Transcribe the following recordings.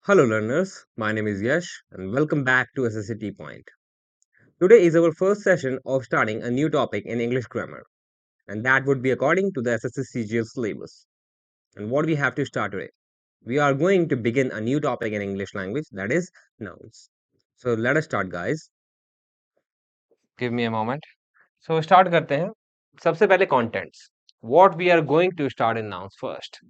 Hello, learners. My name is Yash, and welcome back to SSCT Point. Today is our first session of starting a new topic in English grammar, and that would be according to the SSC CGL syllabus. And what we have to start today? We are going to begin a new topic in English language, that is nouns. So let us start, guys. Give me a moment. So start करते हैं. सबसे पहले contents. What we are going to start in nouns first.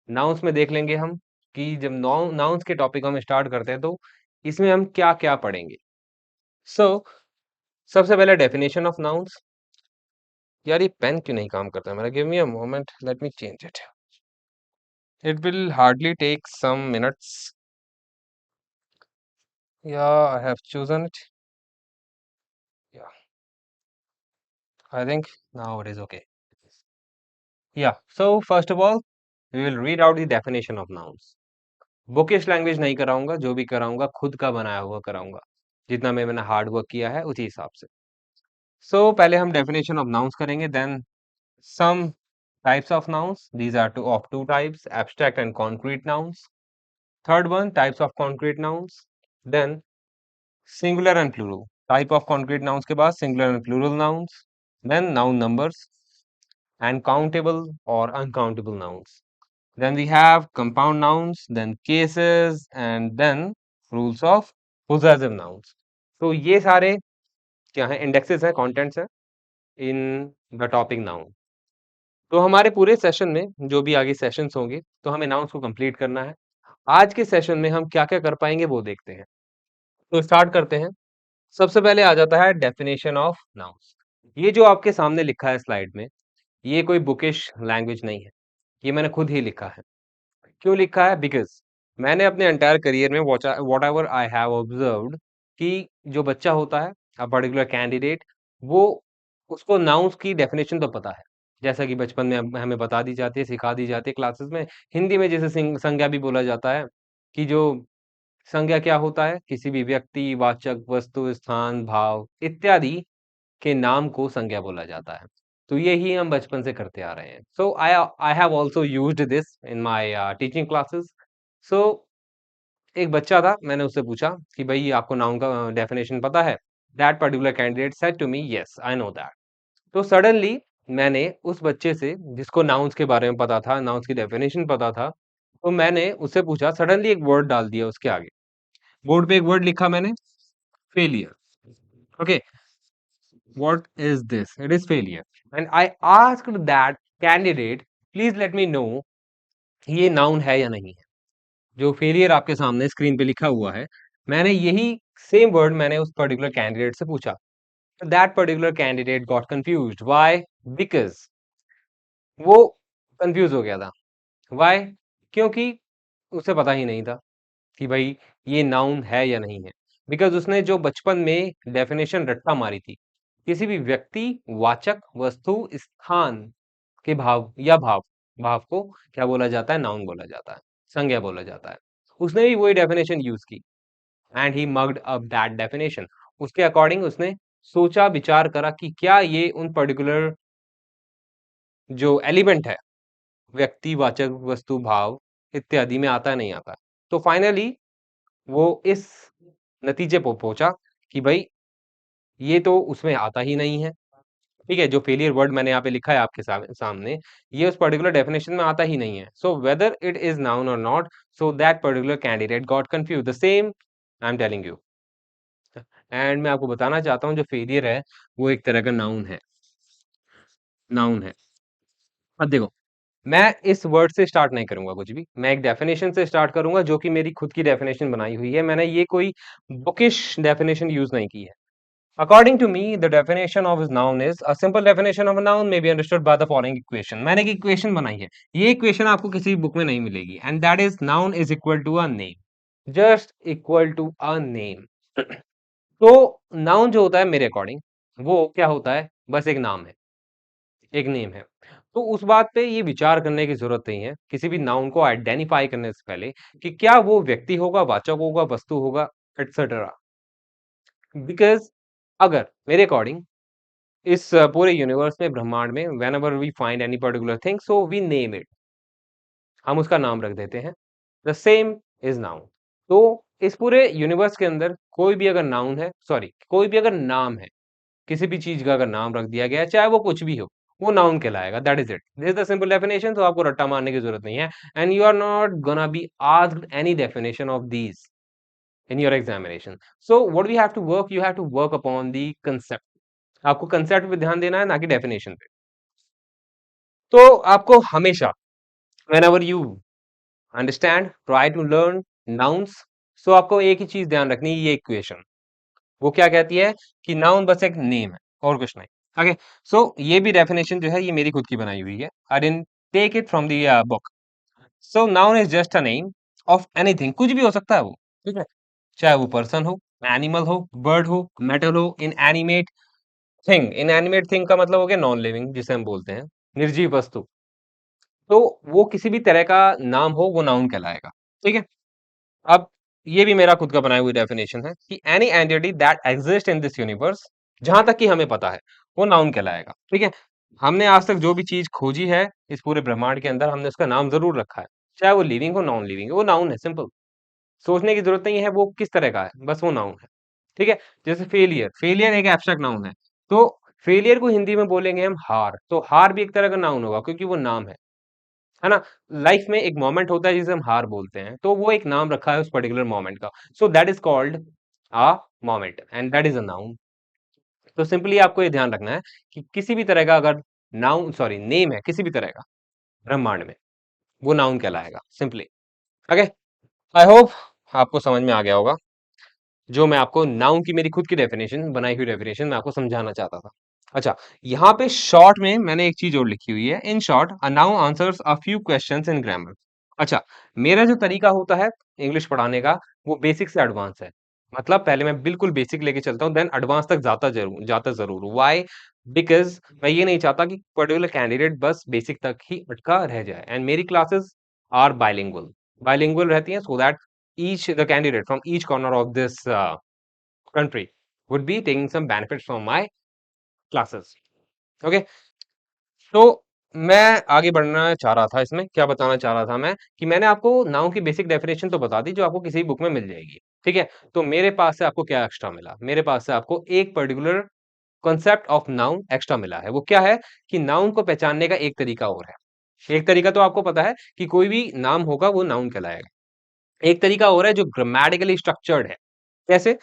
Nouns में देख लेंगे हम कि जब nouns के टॉपिक हम स्टार्ट करते हैं तो इसमें हम क्या क्या पढ़ेंगे. So सबसे पहले डेफिनेशन ऑफ नाउन्स. यार ये पेन क्यों नहीं काम करता है मेरा? Give me a moment, let me change it. It will hardly take some minutes. Yeah I have chosen it. Yeah I think now it is okay. Yeah so first of all we will read out the definition of nouns. Bookish language नहीं कराऊंगा, जो भी कराऊंगा खुद का बनाया हुआ कराऊंगा, जितना मैंने हार्ड वर्क किया है उसी हिसाब से. सो पहले हम डेफिनेशन ऑफ नाउन्स करेंगे, then some types of nouns. These are of two types, abstract and concrete nouns. Third one, types of concrete nouns. Then singular and plural. Type of concrete nouns के बाद singular and plural nouns. Then noun numbers and countable or uncountable nouns. Then we have compound nouns, then cases, and then rules of possessive nouns. तो ये सारे क्या है? Indexes हैं, contents हैं in the topic noun. तो हमारे पूरे सेशन में जो भी आगे सेशंस होंगे तो हमें नाउन्स को कंप्लीट करना है. आज के सेशन में हम क्या क्या कर पाएंगे वो देखते हैं. तो स्टार्ट करते हैं. सबसे पहले आ जाता है डेफिनेशन ऑफ नाउन्स. ये जो आपके सामने लिखा है स्लाइड में, ये कोई बुकिश लैंग्वेज नहीं है, ये मैंने खुद ही लिखा है. क्यों लिखा है? बिकॉज मैंने अपने एंटायर करियर में what ever I have observed कि जो बच्चा होता है, अ पर्टिकुलर कैंडिडेट, वो उसको नाउन्स की डेफिनेशन तो पता है, जैसा कि बचपन में हमें बता दी जाती है, सिखा दी जाती है क्लासेस में. हिंदी में जैसे संज्ञा भी बोला जाता है कि जो संज्ञा क्या होता है? किसी भी व्यक्ति, वाचक, वस्तु, स्थान, भाव इत्यादि के नाम को संज्ञा बोला जाता है. तो यही हम बचपन से करते आ रहे हैं. So I have also used this in my teaching classes. So एक बच्चा था, मैंने उससे पूछा कि भाई आपको नाउन का डेफिनेशन पता है? That particular candidate said to me yes I know that. तो सडनली मैंने उस बच्चे से, जिसको नाउन्स के बारे में पता था, नाउन्स की डेफिनेशन पता था, तो मैंने उससे पूछा, सडनली एक वर्ड डाल दिया उसके आगे. बोर्ड पे एक वर्ड लिखा मैंने, failure. Okay, what is this? It is failure. And I asked that candidate, please let me know ये नाउन है या नहीं है. जो फेलियर आपके सामने स्क्रीन पे लिखा हुआ है, मैंने यही सेम वर्ड मैंने उस पर्टिकुलर कैंडिडेट से पूछा. That particular candidate got confused. Why? Because वो कंफ्यूज हो गया था. व्हाई? क्योंकि उसे पता ही नहीं था कि भाई ये नाउन है या नहीं है. बिकॉज उसने जो बचपन में डेफिनेशन रट्टा मारी थी, किसी भी व्यक्ति, वाचक, वस्तु, स्थान के भाव या भाव, भाव को क्या बोला जाता है? नाउन बोला जाता है, संज्ञा बोला जाता है. उसने भी वही डेफिनेशन यूज की and he mugged up that definition. उसके अकॉर्डिंग उसने सोचा, विचार करा कि क्या ये उन पर्टिकुलर जो एलिमेंट है, व्यक्ति, वाचक, वस्तु, भाव इत्यादि में आता नहीं आता. तो फाइनली वो इस नतीजे पर पहुंचा कि भाई ये तो उसमें आता ही नहीं है. ठीक है, जो फेलियर वर्ड मैंने यहाँ पे लिखा है आपके सामने, ये उस पर्टिकुलर डेफिनेशन में आता ही नहीं है. So whether it is noun और not, so that particular candidate got confuse. The same I am telling you. And मैं आपको बताना चाहता हूँ, जो फेलियर है वो एक तरह का नाउन है. नाउन है. अब देखो, मैं इस वर्ड से स्टार्ट नहीं करूंगा कुछ भी, मैं एक डेफिनेशन से स्टार्ट करूंगा जो कि मेरी खुद की डेफिनेशन बनाई हुई है. मैंने ये कोई बुकिश डेफिनेशन यूज नहीं की है. According to me, the definition of a noun is a simple definition of a noun may be understood by the following equation. मैंने एक इक्वेशन बनाई है, ये इक्वेशन आपको किसी बुक में नहीं मिलेगी. And that is noun is equal to a name. Just equal to a name. तो नाउन जो होता है मेरे अकॉर्डिंग, वो क्या होता है? बस एक नाम है, एक नेम है. तो उस बात पे ये विचार करने की जरूरत नहीं है किसी भी नाउन को आइडेंटिफाई करने से पहले कि क्या वो व्यक्ति होगा, वाचक होगा, वस्तु होगा, एटसेट्रा. बिकॉज अगर मेरे अकॉर्डिंग इस पूरे यूनिवर्स में, ब्रह्मांड में, whenever we find any particular thing, so we name it, हम उसका नाम रख देते हैं. The same is noun. तो इस पूरे यूनिवर्स के अंदर कोई भी अगर नाउन है, सॉरी, कोई भी अगर नाम है, किसी भी चीज का अगर नाम रख दिया गया है, चाहे वो कुछ भी हो, वो नाउन कहलाएगा। That is it, this is the simple definition. तो आपको रट्टा मारने की जरूरत नहीं है, and you are not gonna be asked any definition of these in your examination. So what we have to work, you have to work upon the concept. आपको concept पे ध्यान देना है, ना कि डेफिनेशन पे। तो आपको हमेशा, whenever you understand, try to learn nouns, so आपको एक ही चीज ध्यान रखनी है, ये इक्वेशन वो क्या कहती है कि नाउन बस एक नेम है और कुछ नहीं। ओके, सो ये भी डेफिनेशन जो है ये मेरी खुद की बनाई हुई है, I didn't take it from the book. So noun is just a name of anything, कुछ भी हो सकता है वो, ठीक है, चाहे वो पर्सन हो, एनिमल हो, बर्ड हो, मेटल हो, इन एनिमेट थिंग। इन एनिमेट थिंग का मतलब हो गया नॉन लिविंग, जिसे हम बोलते हैं निर्जीव वस्तु। तो वो किसी भी तरह का नाम हो, वो नाउन कहलाएगा, ठीक है। अब ये भी मेरा खुद का बनाई हुई डेफिनेशन है कि any entity that exist in this universe, जहां तक कि हमें पता है, वो नाउन कहलाएगा, ठीक है। हमने आज तक जो भी चीज खोजी है इस पूरे ब्रह्मांड के अंदर, हमने उसका नाम जरूर रखा है, चाहे वो लिविंग हो, नॉन लिविंग हो, वो नाउन है, सिंपल। सोचने की जरूरत नहीं है वो किस तरह का है, बस वो नाउन है, ठीक है। जैसे फेलियर, फेलियर एक एब्स्ट्रैक्ट नाउन है, तो फेलियर को हिंदी में बोलेंगे हम हार, तो हार भी एक तरह का नाउन होगा क्योंकि वो नाम है ना। लाइफ में एक मोमेंट होता है जिसे हम हार बोलते हैं, तो वो एक नाम रखा है उस पर्टिकुलर मोमेंट का, so that is called a moment and that is a noun. तो सिंपली आपको ये ध्यान रखना है कि किसी भी तरह का अगर नाउन, सॉरी, नेम है किसी भी तरह का ब्रह्मांड में, वो नाउन कहलाएगा, सिंपली। ओके, आई होप आपको समझ में आ गया होगा जो मैं आपको नाउन की मेरी खुद की डेफिनेशन, बनाई हुई डेफिनेशन मैं आपको समझाना चाहता था। अच्छा, यहाँ पे शॉर्ट में मैंने एक चीज और लिखी हुई है, in short a noun answers a few questions in grammar. अच्छा, मेरा जो तरीका होता है इंग्लिश पढ़ाने का, वो बेसिक से एडवांस है। मतलब पहले मैं बिल्कुल बेसिक लेके चलता हूँ, देन एडवांस तक जाता जरूर। व्हाई? बिकॉज मैं ये नहीं चाहता कि पर्टिकुलर कैंडिडेट बस बेसिक तक ही अटका रह जाए, एंड मेरी क्लासेस आर बाइलिंगुअल, बाइलिंगुअल रहती हैं, so that each the candidate from each corner of this country would be taking some benefits from my classes. Okay, तो मैं आगे बढ़ना चाह रहा था, इसमें क्या बताना चाह रहा था मैं, कि मैंने आपको नाउन की बेसिक डेफिनेशन तो बता दी जो आपको किसी बुक में मिल जाएगी, ठीक है। तो मेरे पास से आपको क्या एक्स्ट्रा मिला, मेरे पास से आपको एक particular concept of noun extra मिला है। वो क्या है कि नाउन को पहचानने का एक तरीका और है। एक तरीका तो आपको पता है कि कोई भी नाम होगा वो नाउन कहलाएगा, एक तरीका और है जो ग्रामेटिकली स्ट्रक्चर्ड है। कैसे?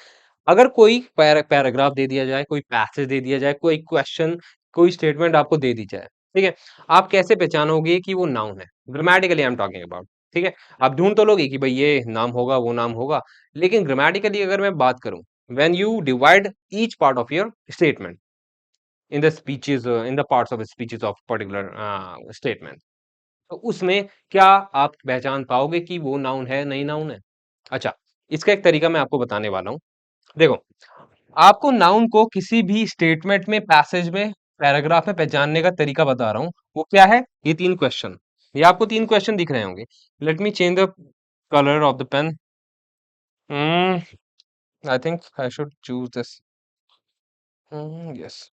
अगर कोई पैराग्राफ दे दिया जाए, कोई पैसेज दे दिया जाए, कोई क्वेश्चन, कोई स्टेटमेंट आपको दे दी जाए, ठीक है? आप कैसे पहचानोगे कि वो नाउन है? Grammatically I am talking about, ठीक है? आप ढूँढ तो लोगे कि भई ये नाम होगा, वो नाम होगा, लेकिन ग्रामेटिकली अगर मैं बात करूँ, when you divide each part of your statement in the speeches, in the parts of speeches of particular statement, तो उसमें क्या आप पहचान पाओगे कि वो नाउन है, नहीं नाउन है? अच्छा, इसका एक तरीका मैं आपको बताने वाला हूँ। देखो, आपको नाउन को किसी भी स्टेटमेंट में, पैसेज में, पैराग्राफ में पहचानने का तरीका बता रहा हूँ। वो क्या है? ये 3 क्वेश्चन। ये आपको 3 क्वेश्चन दिख रहे होंगे। Let me change the colour of the pen. I think I should choose this. Yes.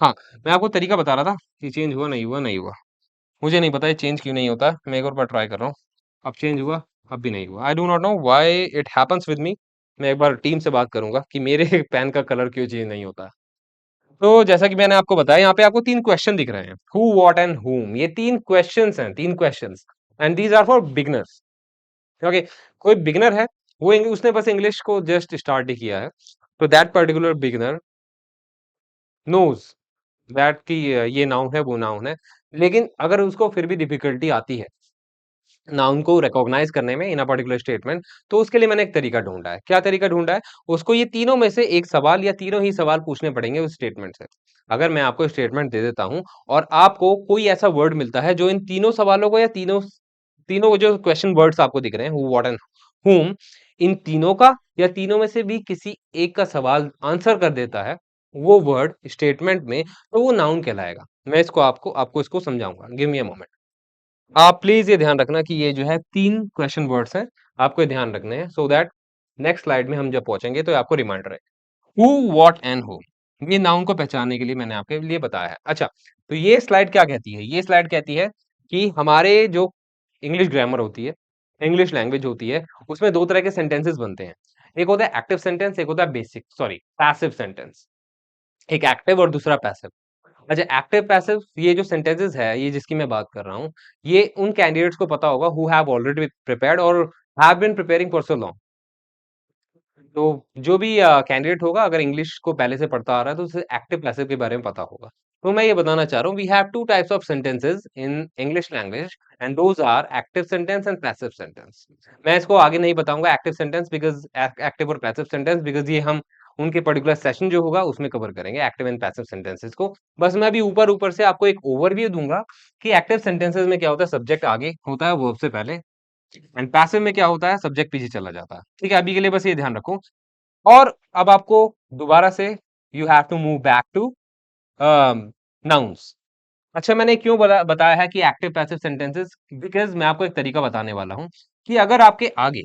हाँ, मैं आपको तरीका बता रहा था कि चेंज हुआ, नहीं हुआ, नहीं हुआ। मुझे नहीं पता ये चेंज क्यों नहीं होता। मैं एक और बार ट्राई कर रहा हूँ। अब चेंज हुआ, अब भी नहीं हुआ। I do not know why it happens with me. मैं एक बार टीम से बात करूँगा कि मेरे पेन का कलर क्यों चेंज नहीं होता। तो जैसा कि मैंने आपको बताया, यहाँ पे आपको 3 क्वेश्चन दिख रहे हैं। हू, व्हाट एंड whom, ये 3 क्वेश्चंस हैं, 3 questions, and these are for beginners. Okay, कोई बिगिनर है, उसने बस इंग्लिश को जस्ट स्टार्ट ही किया है। तो that particular beginner knows that कि ये नाउन है, वो नाउन है। लेकिन अगर उसको फिर भी डिफिकल्टी आती है नाउन को रिकॉग्नाइज करने में इन अ पर्टिकुलर स्टेटमेंट, तो उसके लिए मैंने एक तरीका ढूंढा है। क्या तरीका ढूंढा है? उसको ये तीनों में से एक सवाल या तीनों ही सवाल पूछने पड़ेंगे उस स्टेटमेंट से। अगर मैं आपको स्टेटमेंट दे देता हूं और आपको कोई ऐसा वर्ड मिलता है जो इन तीनों सवालों को, या तीनों तीनों जो क्वेश्चन वर्ड्स आपको दिख रहे हैं, हु, व्हाट एंड whom, इन तीनों का या तीनों में से भी किसी एक का सवाल आंसर कर देता है वो वर्ड स्टेटमेंट में, तो वो नाउन कहलाएगा। मैं इसको आपको आपको इसको समझाऊंगा, गिव मी अ मोमेंट। आप प्लीज ये ध्यान रखना कि ये जो है 3 क्वेश्चन वर्ड्स हैं, आपको ये ध्यान रखने हैं, सो दैट नेक्स्ट स्लाइड में हम जब पहुंचेंगे तो आपको रिमाइंडर है। हु, व्हाट एंड हु, ये नाउन को पहचानने के लिए मैंने आपके लिए बताया है। अच्छा, तो ये स्लाइड क्या कहती है? ये स्लाइड कहती है कि हमारे जो इंग्लिश ग्रामर होती है, इंग्लिश लैंग्वेज होती है, उसमें दो तरह के सेंटेंसेस बनते हैं। एक होता है एक्टिव सेंटेंस, एक होता है पैसिव सेंटेंस। एक एक्टिव और दूसरा पैसिव। अच्छा, एक्टिव पैसिव ये जो सेंटेंसेस है, ये जिसकी मैं बात कर रहा हूँ, ये उन कैंडिडेट्स को पता होगा हु हैव ऑलरेडी प्रिपेयर्ड और have been preparing for so long. तो जो भी कैंडिडेट होगा, अगर इंग्लिश को पहले से पढ़ता आ रहा है, तो उसे एक्टिव पैसिव के बारे में पता होगा। तो मैं ये बताना चाह रहा हूँ, we have two types of sentences in English language and those are active sentence and passive sentence. मैं इसको आगे नहीं बताऊंगा एक्टिव सेंटेंस बिकॉज एक्टिव और पैसिव सेंटेंस, बिकॉज ये हम उनके पर्टिकुलर सेशन जो होगा उसमें कवर करेंगे एक्टिव एंड पैसिव सेंटेंसेस को। बस मैं अभी ऊपर ऊपर से आपको एक ओवरव्यू दूंगा कि एक्टिव सेंटेंसेस में क्या होता है, सब्जेक्ट आगे होता है वर्ब से पहले, एंड पैसिव में क्या होता है, सब्जेक्ट पीछे चला जाता है। ठीक है, अभी के लिए बस ये ध्यान रखो। और अब आपको दोबारा से you have to move back to nouns. अच्छा, मैंने क्यों बताया है कि एक्टिव पैसिव सेंटेंसेस, बिकॉज मैं आपको एक तरीका बताने वाला हूं कि अगर आपके आगे,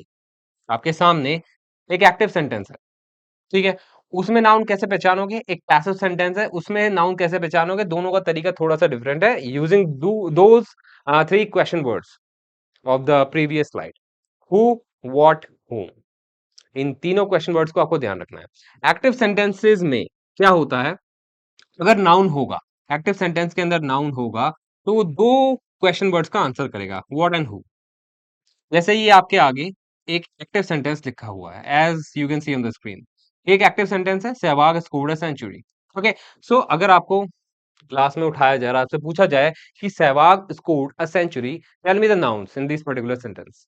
आपके सामने एक एक्टिव सेंटेंस है, ठीक है, उसमें नाउन कैसे पहचानोगे, एक पैसिव सेंटेंस है उसमें नाउन कैसे पहचानोगे, दोनों का तरीका थोड़ा सा डिफरेंट है, using those three question words of the previous slide. Who, what, whom, इन तीनों क्वेश्चन वर्ड्स को आपको ध्यान रखना है। एक्टिव सेंटेंसेस में क्या होता है, अगर नाउन होगा, एक्टिव सेंटेंस के अंदर नाउन होगा, तो वो दो क्वेश्चन वर्ड्स का आंसर करेगा, व्हाट एंड हु। जैसे ये आपके आगे एक एक्टिव सेंटेंस लिखा हुआ है, as you can see on the screen. एक एक्टिव सेंटेंस है, Sehwag scored a century. Okay, so अगर आपको क्लास में उठाया जाए, आपसे पूछा जाए कि Sehwag scored a century, tell me the nouns in this particular sentence,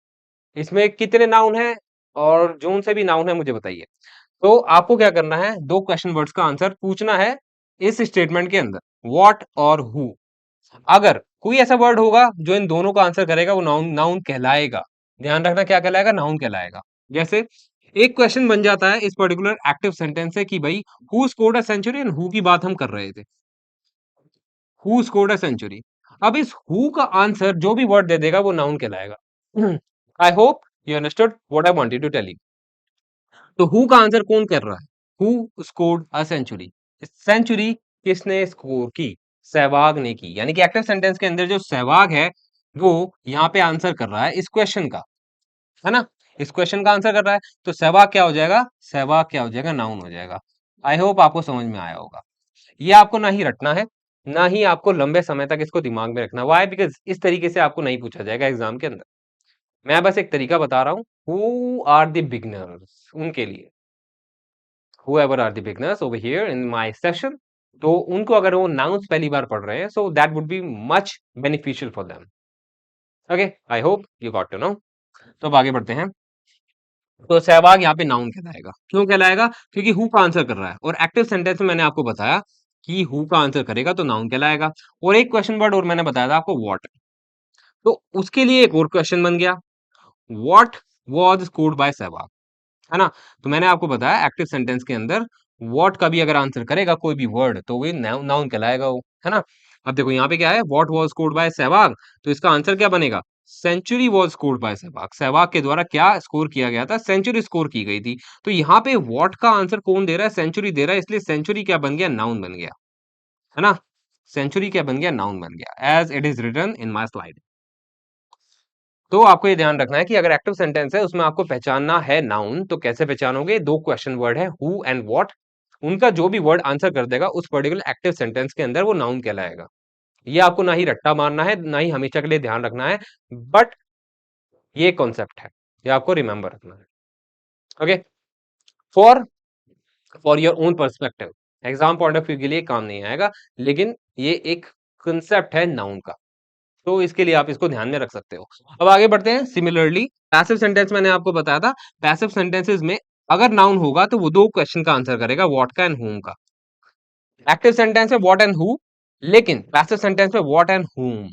इसमें कितने नाउन हैं और जोन से भी नाउन है मुझे बताइए। तो आपको क्या करना है, दो क्वेश्चन वर्ड्स का आंसर पूछना है इस स्टेटमेंट के अंदर, व्हाट और हु। अगर कोई ऐसा वर्ड होगा जो इन दोनों का आंसर करेगा, वो नाउन नाउन कहलाएगा। ध्यान रखना, क्या कहलाएगा, नाउन कहलाएगा। जैसे एक क्वेश्चन बन जाता है इस पर्टिकुलर एक्टिव सेंटेंस से कि भाई who scored a century, and who की बात हम कर रहे थे, हु स्कोर्ड अ सेंचुरी। अब इस हु का आंसर जो भी वर्ड दे देगा वो नाउन कहलाएगा। I hope you understood what I wanted to tell you. तो हु का आंसर कौन कर रहा है, who scored a century. Century किसने स्कोर की, सहवाग ने की, यानी कि एक्टिव सेंटेंस के अंदर जो सहवाग है वो यहाँ पे आंसर कर रहा है इस क्वेश्चन का, है ना, इस क्वेश्चन का आंसर कर रहा है। तो सहवाग क्या हो जाएगा, सहवाग क्या हो जाएगा, नाउन हो जाएगा। आई होप आपको समझ में आया होगा। ये आपको ना ही रटना है, ना ही आपको लंबे समय तक इसको दिमाग में रखना। वाई, बिकॉज इस तरीके से आपको नहीं पूछा जाएगा एग्जाम के अंदर। मैं बस एक तरीका बता रहा हूँ, हु आर द बिगनर्स, उनके लिए, whoever are the beginners over here in my session, तो उनको अगर वो नाउन्स पहली बार पढ़ रहे हैं, so that would be much beneficial for them. Okay, I hope you got to know. तो अब आगे बढ़ते हैं। तो सहवाग यहाँ पे नाउन कहलाएगा, क्यों कहलाएगा, क्योंकि हु का आंसर कर रहा है, और एक्टिव सेंटेंस में मैंने आपको बताया कि हु का आंसर करेगा तो नाउन कहलाएगा। और एक क्वेश्चन वर्ड और मैंने बताया था आपको, व्हाट। तो उसके लिए एक और क्वेश्चन बन गया, what was scored by Sehwag, है ना। तो मैंने आपको बताया एक्टिव सेंटेंस के अंदर व्हाट का भी अगर आंसर करेगा कोई भी वर्ड, तो वो नाउन कहलाएगा वो, है ना। अब देखो यहाँ पे क्या है, what was scored by Sehwag, तो इसका आंसर क्या बनेगा, century was scored by Sehwag. Sehwag के द्वारा क्या स्कोर किया गया था, सेंचुरी स्कोर की गई थी। तो यहाँ पे व्हाट का आंसर कौन दे रहा है, सेंचुरी दे रहा है, इसलिए सेंचुरी क्या बन गया, नाउन बन गया, है ना। सेंचुरी क्या बन गया, नाउन बन गया, as it is written in my slide. तो आपको ये ध्यान रखना है कि अगर एक्टिव सेंटेंस है उसमें आपको पहचानना है नाउन, तो कैसे पहचानोगे, दो क्वेश्चन वर्ड है, हु एंड व्हाट, उनका जो भी वर्ड आंसर कर देगा उस पर्टिकुलर एक्टिव सेंटेंस के अंदर वो नाउन कहलाएगा। ये आपको ना ही रट्टा मारना है, ना ही हमेशा के लिए ध्यान रखना है, बट ये कॉन्सेप्ट है, ये आपको रिमेंबर रखना है। Okay, for for your own perspective, exam point of view के लिए काम नहीं आएगा, लेकिन ये एक कंसेप्ट है नाउन का, तो इसके लिए आप इसको ध्यान में रख सकते हो। अब आगे बढ़ते हैं। सिमिलरली पैसिव सेंटेंस मैंने आपको बताया था, पैसिव सेंटेंसेस में अगर नाउन होगा तो वो दो क्वेश्चन का आंसर करेगा, व्हाट का एंड whom का। एक्टिव सेंटेंस में व्हाट एंड हु, लेकिन पैसिव सेंटेंस में व्हाट एंड whom।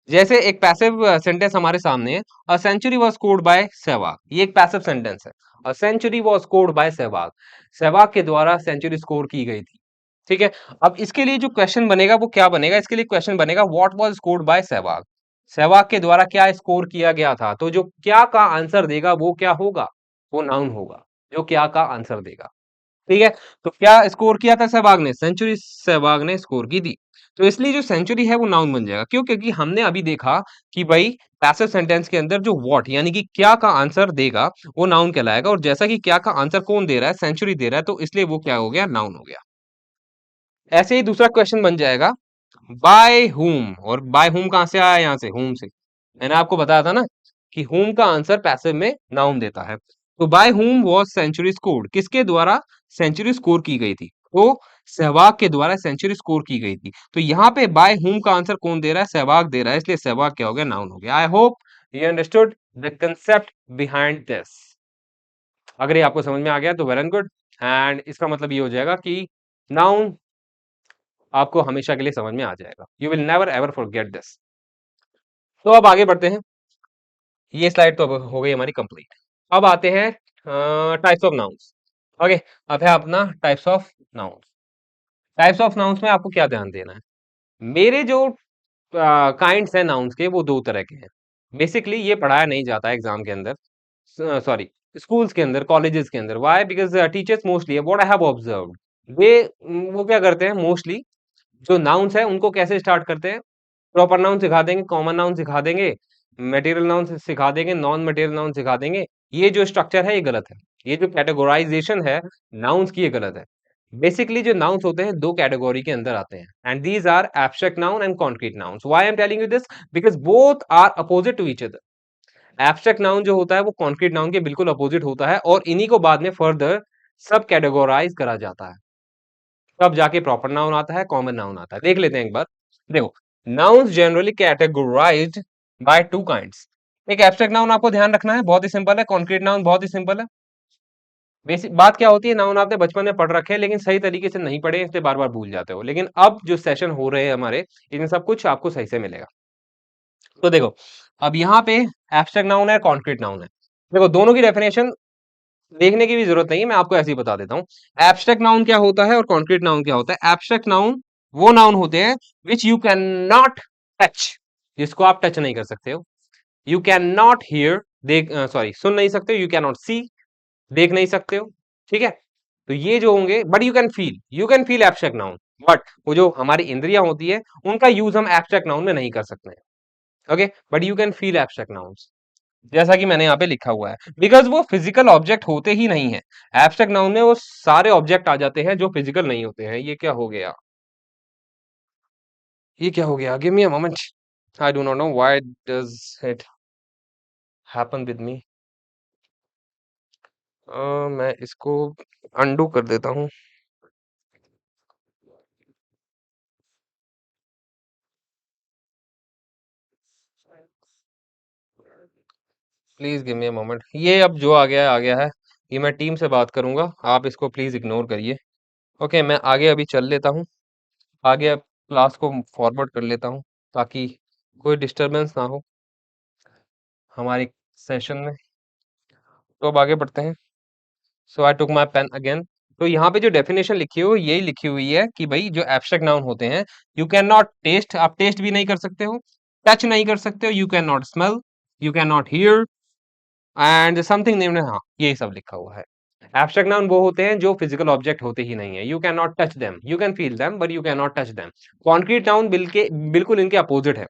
जैसे एक पैसिव सेंटेंस हमारे सामने है, a century was scored by Sehwag, ये एक पैसिव सेंटेंस है। A century was scored by Sehwag, Sehwag के द्वारा सेंचुरी स्कोर की गई थी। ठीक है, अब इसके लिए जो क्वेश्चन बनेगा वो क्या बनेगा, इसके लिए क्वेश्चन बनेगा what was scored by Sehwag, Sehwag के द्वारा क्या स्कोर किया गया था। तो जो क्या का आंसर देगा वो क्या होगा, वो नाउन होगा, जो क्या का आंसर देगा। ठीक है, तो क्या स्कोर किया था सहवाग ने, सेंचुरी सहवाग ने स्कोर की थी। तो इसलिए जो सेंचुरी है वो नाउन बन जाएगा। क्यों? क्योंकि हमने अभी देखा कि भाई पैसिव सेंटेंस के अंदर जो व्हाट यानी कि क्या का आंसर देगा वो नाउन कहलाएगा, और जैसा कि क्या का आंसर कौन दे रहा है? सेंचुरी दे रहा है, तो इसलिए वो क्या हो गया? नाउन हो गया। ऐसे ही दूसरा क्वेश्चन बन जाएगा बाय whom, और बाय whom कहां से आया? यहां से whom से। मैंने आपको बताया था ना कि whom का आंसर पैसिव में नाउन देता है। तो by whom was century scored, किसके द्वारा सेंचुरी स्कोर की गई थी? तो सहवाग के द्वारा सेंचुरी स्कोर की गई थी। तो यहाँ पे बाय whom का आंसर कौन दे रहा है? सहवाग दे रहा है, इसलिए सहवाग क्या हो गया? नाउन हो गया। आई hope you understood the concept behind this. अगर ये आपको समझ में आ गया तो वेल एंड गुड, एंड इसका मतलब ये हो जाएगा कि नाउन आपको हमेशा के लिए समझ में आ जाएगा। You will never ever forget this. तो अब आगे बढ़ते हैं। ये स्लाइड तो अब हो गई हमारी कंप्लीट। अब आते हैं टाइप्स ऑफ नाउन्स। ओके, अब है अपना types of nouns. Types of nouns में आपको क्या ध्यान देना है? मेरे जो काइंड्स हैं नाउन्स के वो दो तरह के हैं। बेसिकली ये पढ़ाया नहीं जाता है एग्जाम के अंदर, सॉरी स्कूल्स के अंदर, कॉलेजेस के अंदर। Why? Because teachers mostly, what I have observed, वे वो क्या करते हैं मोस्टली, जो नाउन्स है उनको कैसे स्टार्ट करते हैं? प्रॉपर नाउन सिखा देंगे, कॉमन नाउन सिखा देंगे, मटेरियल नाउन सिखा देंगे, नॉन मटेरियल नाउन सिखा देंगे। ये जो स्ट्रक्चर है ये गलत है। ये जो कैटेगोराइजेशन है नाउन्स की, ये गलत है। बेसिकली जो नाउन्स होते हैं दो कैटेगरी के अंदर आते हैं, and these are abstract noun and concrete nouns. Why I am telling you this? Because both are opposite to each other. Abstract noun जो होता है वो कॉन्क्रीट नाउन के बिल्कुल अपोजिट होता है, और इन्हीं को बाद में फर्दर सब कैटेगोराइज करा जाता है। तब जाके प्रॉपर नाउन आता है, कॉमन नाउन आता है। देख लेते हैं एक बार। देखो, nouns generally categorized by two kinds. एक एब्स्ट्रैक्ट नाउन आपको ध्यान रखना है, बहुत ही सिंपल है। कॉन्क्रीट नाउन बहुत ही सिंपल है। बेसिक बात क्या होती है, नाउन आपने बचपन में पढ़ रखे हैं लेकिन सही तरीके से नहीं पढ़े, इसलिए बार बार भूल जाते हो। लेकिन अब जो सेशन हो रहे हैं हमारे, इनमें सब कुछ आपको सही से मिलेगा। तो देखो, अब यहाँ पे एब्स्ट्रैक्ट नाउन है, कॉन्क्रीट नाउन है। देखो, दोनों की डेफिनेशन देखने की भी जरूरत नहीं है, मैं आपको ऐसे ही बता देता हूँ। एब्स्ट्रैक्ट नाउन क्या होता है और कॉन्क्रीट नाउन क्या होता है? एब्स्ट्रैक्ट नाउन वो नाउन होते हैं विच यू कैन नॉट टच, जिसको आप टच नहीं कर सकते हो। यू कैन नॉट हियर, देख सॉरी सुन नहीं सकते हो। यू कैन नॉट सी, देख नहीं सकते हो। ठीक है, तो ये जो होंगे, but you can feel abstract noun. But वो जो हमारी इंद्रियां होती है उनका यूज हम एब्स्ट्रैक्ट नाउन में नहीं कर सकते हैं। Okay, but you can feel abstract nouns, जैसा कि मैंने यहाँ पे लिखा हुआ है, बिकॉज वो फिजिकल ऑब्जेक्ट होते ही नहीं है। एब्स्ट्रैक्ट नाउन में वो सारे ऑब्जेक्ट आ जाते हैं जो फिजिकल नहीं होते हैं। ये क्या हो गया? ये क्या हो गया? Give me a moment, I do not know why does it happen with me. मैं इसको अंडू कर देता हूँ। Please give me a moment. ये अब जो आ गया है, ये मैं टीम से बात करूंगा, आप इसको प्लीज इग्नोर करिए। ओके, मैं आगे अभी चल लेता हूँ, आगे अब क्लास को फॉरवर्ड कर लेता हूँ, ताकि कोई डिस्टरबेंस ना हो हमारी सेशन में। तो अब आगे बढ़ते हैं। So I took my pain again. तो यहाँ पे जो डेफिनेशन लिखी हुई यही लिखी हुई है कि भाई जो एब्स्ट्रैक्ट नाउन होते हैं, यू कैन नॉट टेस्ट, आप टेस्ट भी नहीं कर सकते हो, टच नहीं कर सकते हो, you can not smell, you can not here, and something named, हाँ यही सब लिखा हुआ है। एब्स्ट्रैक्ट नाउन वो होते हैं जो फिजिकल ऑब्जेक्ट होते ही नहीं है। You can not touch them, you can feel them, but you can not touch them. Concrete noun बिल्कुल इनके अपोजिट है।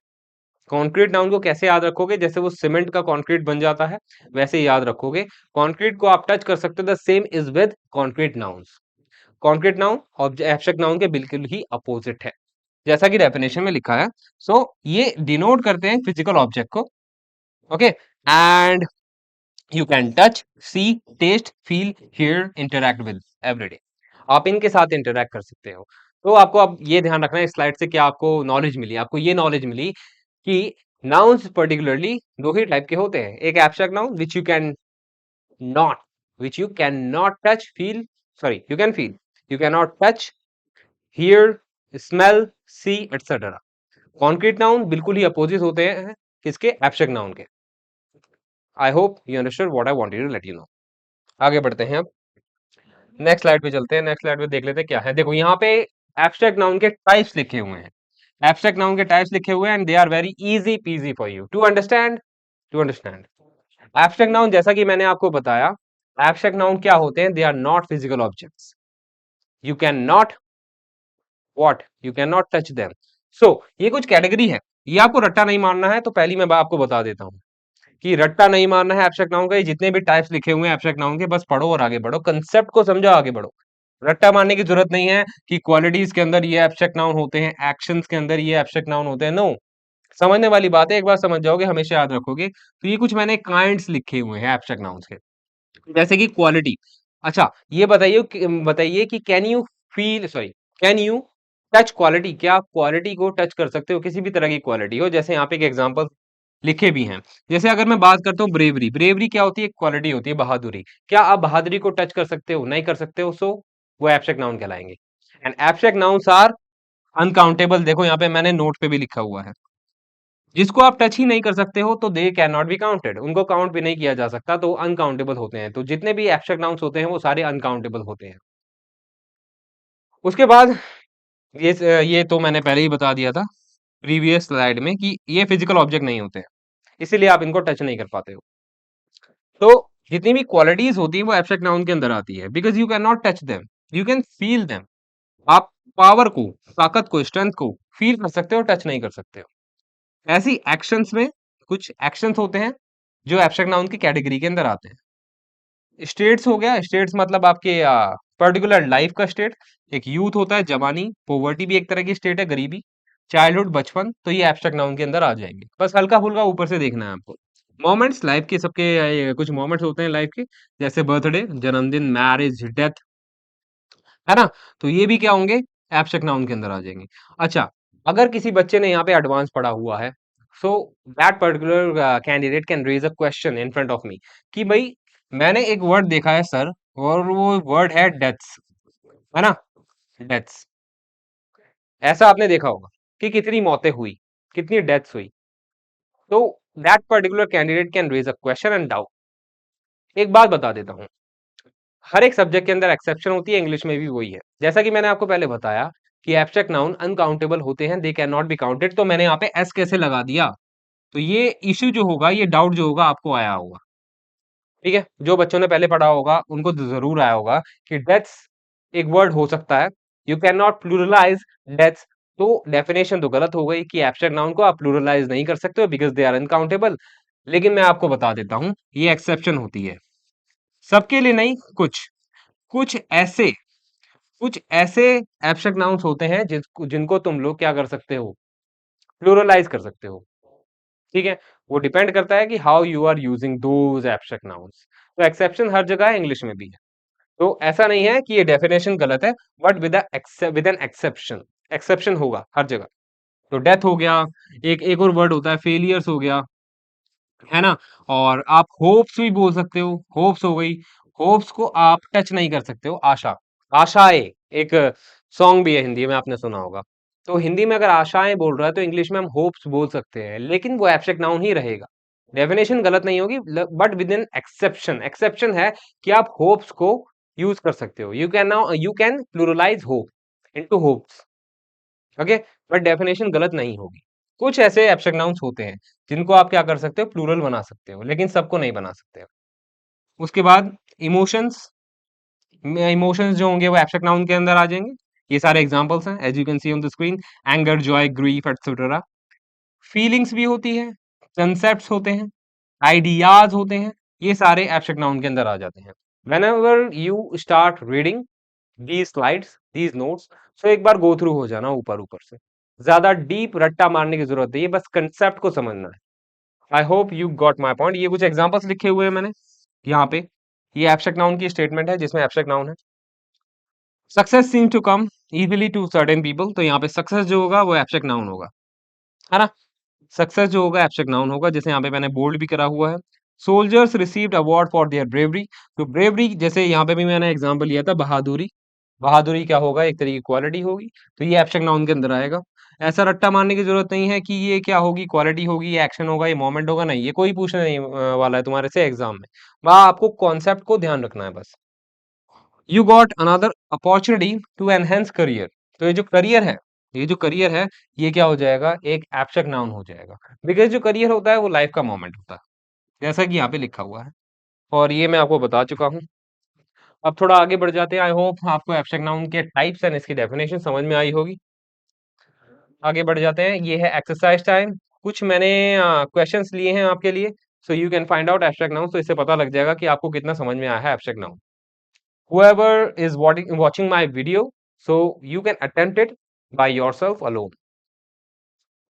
कॉन्क्रीट नाउन को कैसे याद रखोगे? जैसे वो सीमेंट का कॉन्क्रीट बन जाता है, वैसे ही याद रखोगे। कॉन्क्रीट को आप टच कर सकते हो, the same is with concrete nouns. Concrete noun abstract noun के बिल्कुल ही अपोजिट है, जैसा कि डेफिनेशन में लिखा है। सो ये डिनोट करते हैं फिजिकल ऑब्जेक्ट को। Okay, and you can touch, see, taste, feel, hear, interact with everyday. आप इनके साथ इंटरैक्ट कर सकते हो। तो आपको अब ये ध्यान रखना है, इस स्लाइड से क्या आपको नॉलेज मिली? आपको ये नॉलेज मिली कि नाउन्स पर्टिकुलरली दो ही टाइप के होते हैं। एक abstract noun not which you can not touch, feel, sorry you can feel, you can not touch, hear, smell, see, etcetera. Concrete noun बिल्कुल ही अपोजिट होते हैं किसके? एब्स्ट्रैक्ट नाउन के। I hope you understood what I wanted to let you know. आगे बढ़ते हैं अब, नेक्स्ट स्लाइड पे चलते हैं। नेक्स्ट स्लाइड पे देख लेते हैं क्या है। देखो, यहाँ पे एब्स्ट्रैक्ट नाउन के टाइप्स लिखे हुए हैं। एब्स्ट्रैक्ट नाउन के टाइप्स लिखे हुए हैं, and they are very easy peasy for you to understand. Abstract noun, जैसा कि मैंने आपको बताया, एब्स्ट्रैक्ट नाउन क्या होते हैं? They are not physical objects. You can not what, you can not touch them, so ये कुछ कैटेगरी है, ये आपको रट्टा नहीं मारना है, तो पहली मैं आपको बता देता हूँ कि रट्टा नहीं मारना है एब्स्ट्रैक्ट नाउन का। ये जितने भी टाइप्स लिखे हुए हैं एब्स्ट्रैक्ट नाउन के, बस पढ़ो और आगे बढ़ो, कंसेप्ट को समझो, आगे बढ़ो। रट्टा मारने की जरूरत नहीं है कि क्वालिटीज के अंदर ये एब्स्ट्रैक्ट नाउन होते हैं, एक्शंस के अंदर ये एब्स्ट्रैक्ट नाउन होते हैं, नो। समझने वाली बात है, एक बार समझ जाओगे हमेशा याद रखोगे। तो ये कुछ मैंने काइंड्स लिखे हुए हैं एब्स्ट्रैक्ट नाउन्स के, जैसे कि क्वालिटी। अच्छा, ये बताइए कि can you feel, sorry, can you touch quality? क्या आप क्वालिटी को टच कर सकते हो? किसी भी तरह की क्वालिटी हो, जैसे यहाँ पे एक एग्जांपल लिखे भी हैं। जैसे अगर मैं बात करता हूँ ब्रेवरी, ब्रेवरी क्या होती है? क्वालिटी होती है, बहादुरी। क्या आप बहादुरी को टच कर सकते हो? नहीं कर सकते हो, सो वो एब्स्ट्रैक्ट नाउन कहलाएंगे। And abstract nouns are uncountable. देखो यहाँ पे मैंने नोट पे भी लिखा हुआ है, जिसको आप टच ही नहीं कर सकते हो तो they can not be counted, उनको काउंट भी नहीं किया जा सकता, तो अनकाउंटेबल होते हैं। तो जितने भी एब्स्ट्रैक्ट नाउन्स होते हैं वो सारे अनकाउंटेबल होते हैं। उसके बाद ये तो मैंने पहले ही बता दिया था प्रीवियस स्लाइड में कि ये फिजिकल ऑब्जेक्ट नहीं होते हैं, इसीलिए आप इनको टच नहीं कर पाते हो। तो जितनी भी क्वालिटीज होती है वो एब्स्ट्रैक्ट नाउन के अंदर आती है, because you can not touch them, you can feel them. आप पावर को, ताकत को, स्ट्रेंथ को फील कर सकते हो, टच नहीं कर सकते हो। ऐसी एक्शंस में कुछ एक्शंस होते हैं जो एब्स्ट्रैक्ट नाउन की कैटेगरी के अंदर आते हैं। स्टेट्स हो गया, स्टेट्स मतलब आपके पर्टिकुलर लाइफ का स्टेट। एक यूथ होता है, जवानी, पोवर्टी भी एक तरह की स्टेट है, गरीबी, चाइल्डहुड, बचपन, तो ये एब्स्ट्रैक्ट नाउन के अंदर आ जाएंगे। बस हल्का फुल्का ऊपर से देखना है आपको। मोमेंट्स लाइफ के, सबके कुछ मोमेंट्स होते हैं लाइफ के, जैसे बर्थडे, जन्मदिन, मैरिज, डेथ, है ना? तो ये भी क्या होंगे? एब्स्ट्रैक्ट नाउन के अंदर आ जाएंगे। अच्छा, अगर किसी बच्चे ने यहाँ पे एडवांस पढ़ा हुआ है, so that particular candidate can raise a question in front of me कि भाई मैंने एक वर्ड देखा है सर, और वो वर्ड है डेथ्स, है ना? डेथ्स, ऐसा आपने देखा होगा कि कितनी मौतें हुई, कितनी डेथ्स हुई। तो that particular candidate can raise a question and doubt. एक बात बता देता हूँ, हर एक सब्जेक्ट के अंदर एक्सेप्शन होती है, इंग्लिश में भी वही है। जैसा कि मैंने आपको पहले बताया कि एब्स्ट्रैक्ट नाउन अनकाउंटेबल होते हैं, they can not be counted, तो मैंने यहाँ पे एस कैसे लगा दिया? तो ये इश्यू जो होगा, ये डाउट जो होगा, आपको आया होगा। ठीक है, जो बच्चों ने पहले पढ़ा होगा उनको तो जरूर आया होगा कि डेथ्स एक वर्ड हो सकता है, you can not pluralise deaths. तो डेफिनेशन तो गलत हो गई कि एब्स्ट्रैक्ट नाउन को आप प्लूरलाइज नहीं कर सकते हो बिकॉज दे आर अनकाउंटेबल। लेकिन मैं आपको बता देता हूं, ये एक्सेप्शन होती है, सबके लिए नहीं। कुछ कुछ ऐसे कुछ ऐसे एब्स्ट्रैक्ट नाउन्स होते हैं जिनको तुम लोग क्या कर सकते हो? प्लूरलाइज कर सकते हो। ठीक है, वो डिपेंड करता है कि how you are using those abstract nouns. तो एक्सेप्शन हर जगह है, इंग्लिश में भी है। तो ऐसा नहीं है कि ये डेफिनेशन गलत है, but with an exception, exception होगा हर जगह। तो डेथ हो गया, एक और वर्ड होता है फेलियर्स हो गया, है ना? और आप होप्स भी बोल सकते हो, होप्स हो गई। होप्स को आप टच नहीं कर सकते हो, आशा, आशाएं, एक सॉन्ग भी है हिंदी में, आपने सुना होगा। तो हिंदी में अगर आशाएं बोल रहा है तो इंग्लिश में हम होप्स बोल सकते हैं, लेकिन वो एब्स्ट्रैक्ट नाउन ही रहेगा। डेफिनेशन गलत नहीं होगी, but with in exception, exception है कि आप होप्स को यूज कर सकते हो। You can pluralise hope into hopes, okay, but definition गलत नहीं होगी। कुछ ऐसे एब्स्ट्रैक्ट नाउन्स होते हैं जिनको आप क्या कर सकते हो? प्लूरल बना सकते हो, लेकिन सबको नहीं बना सकते हो। उसके बाद इमोशंस, इमोशंस जो होंगे वो एब्स्ट्रैक्ट नाउन के अंदर आ जाएंगे। ये सारे एग्जांपल्स हैं, as you can see on the screen, anger, joy, grief, etcetera. Feelings भी होती है, कंसेप्ट्स होते हैं, आइडियाज होते हैं, ये सारे एब्स्ट्रैक्ट नाउन के अंदर आ जाते हैं। whenever you start reading these slides, these notes, so एक बार गो थ्रू हो जाना ऊपर ऊपर से, ज्यादा डीप रट्टा मारने की जरूरत नहीं है, बस कंसेप्ट को समझना है। आई hope you got my point. ये कुछ एग्जांपल्स लिखे हुए हैं मैंने यहाँ पे, ये एब्स्ट्रैक्ट नाउन की स्टेटमेंट है जिसमें एब्स्ट्रैक्ट नाउन है। Success seem to come easily to certain people, तो यहाँ पे सक्सेस जो होगा वो एब्स्ट्रैक्ट नाउन होगा, है ना? सक्सेस जो होगा एब्स्ट्रैक्ट नाउन होगा, जैसे यहाँ पे मैंने बोल्ड भी करा हुआ है। Soldiers received award for their bravery, तो ब्रेवरी जैसे यहाँ पे भी मैंने एग्जांपल लिया था, बहादुरी, बहादुरी क्या होगा? एक तरह की क्वालिटी होगी, तो ये एब्स्ट्रैक्ट नाउन के अंदर आएगा। ऐसा रट्टा मारने की जरूरत नहीं है कि ये क्या होगी, क्वालिटी होगी, ये एक्शन होगा, ये मोमेंट होगा, नहीं, ये कोई पूछने नहीं वाला है तुम्हारे से एग्जाम में। वहां आपको कॉन्सेप्ट को ध्यान रखना है बस। You got another opportunity to enhance career, तो ये जो करियर है, ये जो करियर है, ये क्या हो जाएगा? एक एब्स्ट्रैक्ट नाउन हो जाएगा, बिकॉज जो करियर होता है वो लाइफ का मोमेंट होता है, जैसा कि यहाँ पे लिखा हुआ है, और ये मैं आपको बता चुका हूँ। अब थोड़ा आगे बढ़ जाते हैं। आई होप आपको एब्स्ट्रैक्ट नाउन के टाइप्स एंड इसकी डेफिनेशन समझ में आई होगी। आगे बढ़ जाते हैं। ये है एक्सरसाइज टाइम। कुछ मैंने क्वेश्चंस लिए हैं आपके लिए, so you can find out abstract noun. तो इससे पता लग जाएगा कि आपको कितना समझ में आया है abstract noun. whoever is watching my video, so you can attempt it by yourself alone।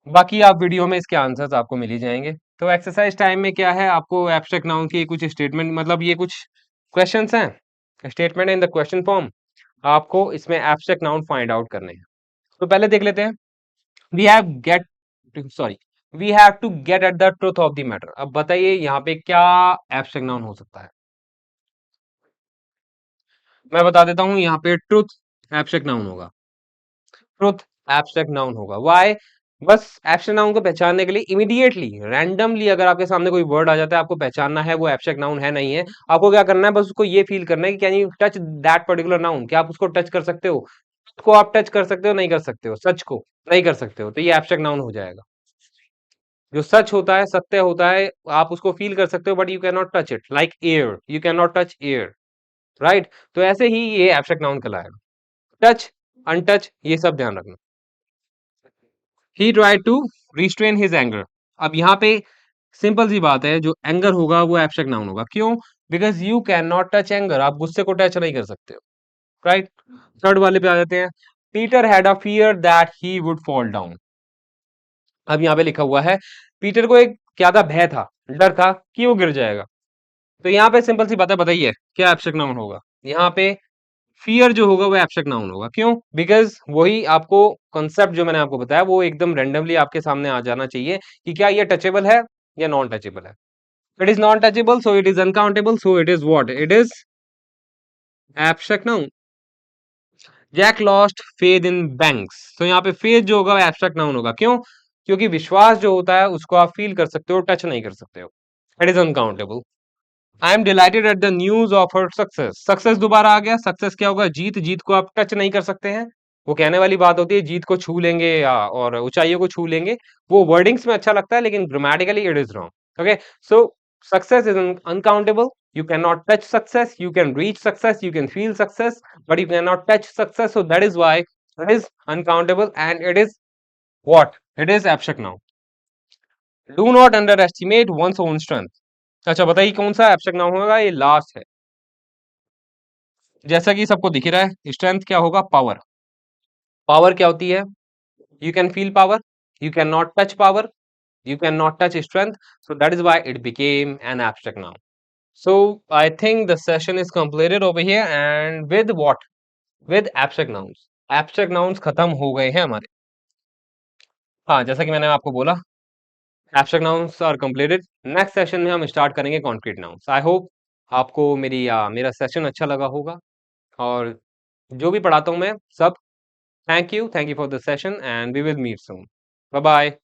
बाकी आप वीडियो में इसके आंसर्स आपको मिल ही जाएंगे। तो एक्सरसाइज टाइम में क्या है, आपको एब्स्ट्रैक्ट नाउन की कुछ स्टेटमेंट, मतलब ये कुछ क्वेश्चंस हैं, statement in the question form. आपको इसमें एब्स्ट्रैक्ट नाउन फाइंड आउट करने हैं। तो पहले देख लेते हैं। We have get sorry we have to get at the truth of the matter. अब बताइए यहाँ पे क्या एब्स्ट्रैक्ट नाउन हो सकता है। मैं बता देता हूँ, यहाँ पे ट्रुथ एब्स्ट्रैक्ट नाउन होगा। ट्रुथ एब्स्ट्रैक्ट नाउन होगा। व्हाई? बस एब्स्ट्रैक्ट नाउन को पहचानने के लिए इमीडिएटली रैंडमली अगर आपके सामने कोई वर्ड आ जाता है, आपको पहचानना है वो एब्स्ट्रैक्ट नाउन है नहीं है। आपको क्या करना है, बस उसको ये फील करना है कि can you touch that particular noun. क्या आप उसको टच कर सकते हो? को आप टच कर सकते हो, नहीं कर सकते हो। सच को नहीं कर सकते हो, तो ये एब्स्ट्रैक्ट नाउन हो जाएगा। जो सच होता है, सत्य होता है, आप उसको फील कर सकते हो, but you can not touch it. Like air, you can not touch air, right? तो ऐसे ही ये एब्स्ट्रैक्ट नाउन कहलाएगा। टच, अनटच, ये सब ध्यान रखना। He try to restrain his anger. अब यहाँ पे सिंपल सी बात है, जो एंगर होगा वो एब्स्ट्रैक्ट नाउन होगा। क्यों? Because you can not touch anger. आप गुस्से को टच नहीं कर सकते हो, राइट? थर्ड वाले पे आ जाते हैं। Peter had a fear that he would fall down. अब यहाँ पे लिखा हुआ है, पीटर को एक क्या था, भय था, डर था कि वो गिर जाएगा। तो यहाँ पे सिंपल सी बात है, बताइए क्या एब्स्ट्रैक्ट नाउन होगा। यहाँ पे फियर जो होगा वो एब्स्ट्रैक्ट नाउन होगा। क्यों? बिकॉज वही आपको कॉन्सेप्ट जो मैंने आपको बताया वो एकदम रैंडमली आपके सामने आ जाना चाहिए कि क्या ये टचेबल है या नॉन टचेबल है। It is non touchable, so it is uncountable, so it is what, it is abstract noun. Jack lost faith in banks. तो यहाँ पे फेथ जो होगा वो एब्स्ट्रैक्ट नाउन होगा। क्यों? क्योंकि विश्वास जो होता है उसको आप फील कर सकते हो, टच नहीं कर सकते हो। It is uncountable. I am delighted at the news of her success. Success दोबारा आ गया। सक्सेस क्या होगा, जीत। जीत को आप टच नहीं कर सकते हैं। वो कहने वाली बात होती है, जीत को छू लेंगे या और ऊंचाइयों को छू लेंगे। वो वर्डिंग्स में अच्छा लगता है, लेकिन grammatically it is wrong. Okay, so success is uncountable. You cannot touch success. You can reach success. You can feel success, but you cannot touch success. So that is why it is uncountable and it is what? It is abstract now. Do not underestimate one's own strength. अच्छा बताइए कौन सा abstract noun होगा, ये last है। जैसा कि सबको दिख रहा है, स्ट्रेंथ क्या होगा, पावर। पावर क्या होती है? You can feel power, you can not touch power, you cannot touch strength, so that is why it became an abstract noun. So I think the session is completed over here, and with what, with abstract nouns। abstract nouns खत्म हो गए हैं हमारे। हाँ, जैसा कि मैंने आपको बोला, abstract nouns are completed। Next session में हम स्टार्ट करेंगे concrete nouns। आई होप आपको मेरा सेशन अच्छा लगा होगा, और जो भी पढ़ाता हूँ मैं सब। Thank you for the session, and we will meet soon. Bye bye.